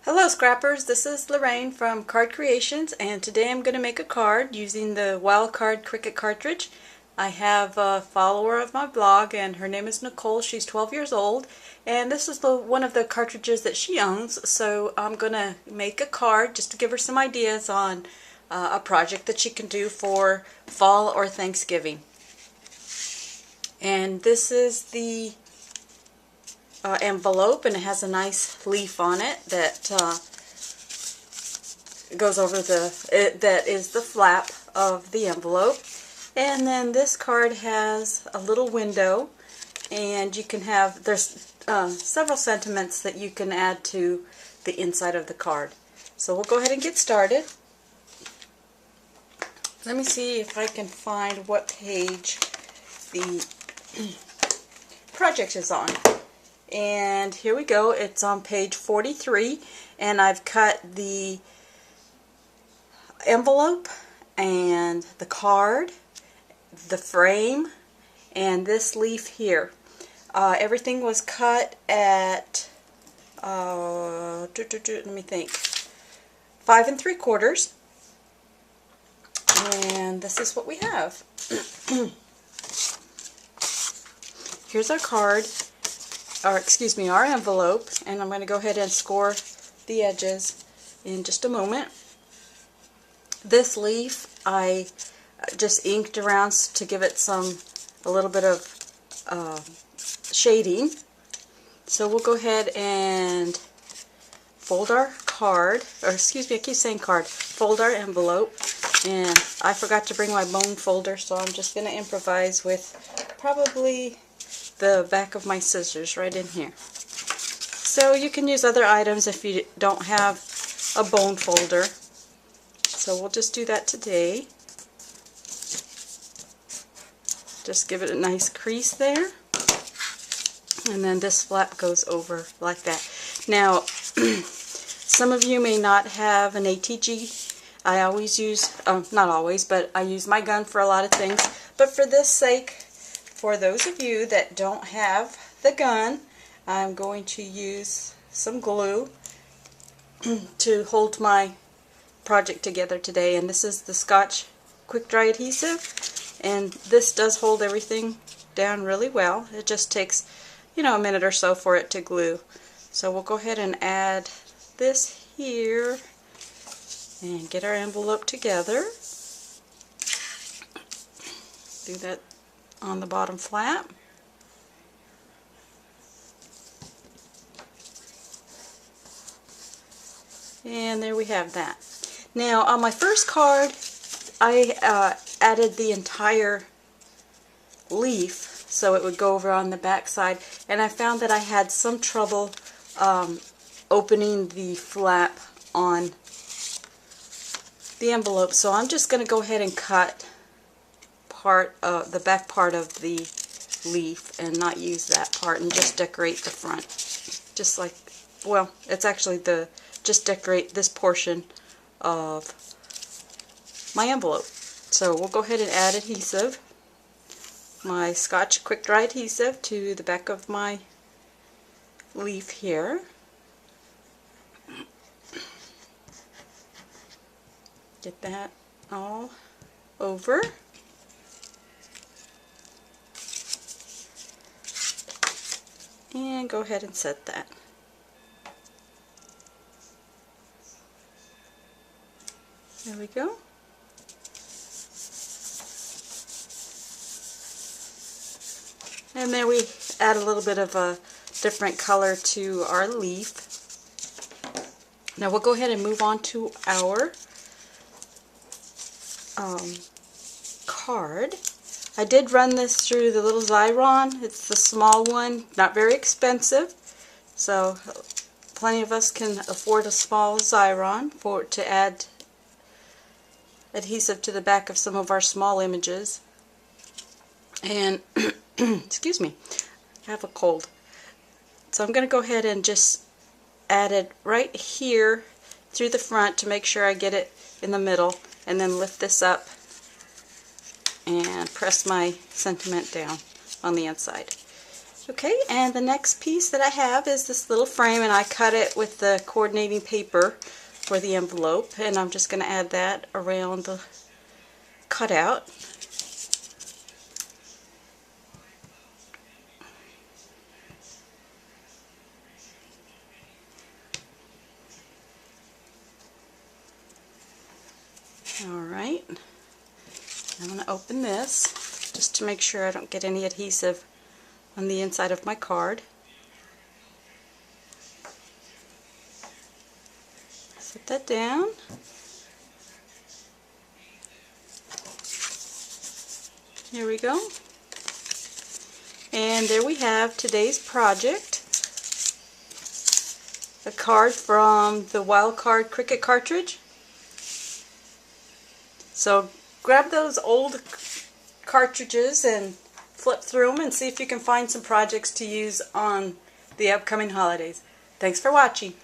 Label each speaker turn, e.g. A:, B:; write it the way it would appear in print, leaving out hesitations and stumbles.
A: Hello Scrappers, this is Lorraine from Card Creations, and today I'm going to make a card using the Wild Card Cricut cartridge. I have a follower of my blog and her name is Nicole. She's 12 years old and this is one of the cartridges that she owns, so I'm going to make a card just to give her some ideas on a project that she can do for fall or Thanksgiving. And this is the envelope, and it has a nice leaf on it that goes over that is the flap of the envelope. And then this card has a little window, and you can have, there's several sentiments that you can add to the inside of the card. So we'll go ahead and get started. Let me see if I can find what page the project is on. And here we go, it's on page 43, and I've cut the envelope and the card, the frame, and this leaf here. Everything was cut at let me think, 5 3/4, and this is what we have. Here's our card, or excuse me, our envelope, and I'm going to go ahead and score the edges in just a moment. This leaf I just inked around to give it a little bit of shading. So we'll go ahead and fold our card, or excuse me, I keep saying card, fold our envelope, and I forgot to bring my bone folder, so I'm just going to improvise with probably the back of my scissors right in here. So you can use other items if you don't have a bone folder. So we'll just do that today. Just give it a nice crease there. And then this flap goes over like that. Now, some of you may not have an ATG. I always use, not always, but I use my gun for a lot of things. But for this sake, for those of you that don't have the gun, I'm going to use some glue to hold my project together today. And this is the Scotch quick dry adhesive, and this does hold everything down really well. It just takes, you know, a minute or so for it to glue. So we'll go ahead and add this here and get our envelope together. Do that on the bottom flap. And there we have that. Now on my first card I added the entire leaf so it would go over on the back side, and I found that I had some trouble opening the flap on the envelope, so I'm just going to go ahead and cut the back part of the leaf and not use that part, and just decorate the front. Just like, well, it's actually just decorate this portion of my envelope. So we'll go ahead and add adhesive, my Scotch quick dry adhesive, to the back of my leaf here. Get that all over. And go ahead and set that. There we go. And then we add a little bit of a different color to our leaf. Now we'll go ahead and move on to our card. I did run this through the little Xyron. It's the small one, not very expensive, so plenty of us can afford a small Xyron to add adhesive to the back of some of our small images. And excuse me, I have a cold. So I'm going to go ahead and just add it right here through the front to make sure I get it in the middle, and then lift this up and press my sentiment down on the inside. Okay, and the next piece that I have is this little frame, and I cut it with the coordinating paper for the envelope, and I'm just going to add that around the cutout. Alright, I'm going to open this just to make sure I don't get any adhesive on the inside of my card. Set that down. Here we go. And there we have today's project. A card from the Wild Card Cricket cartridge. So grab those old cartridges and flip through them and see if you can find some projects to use on the upcoming holidays. Thanks for watching.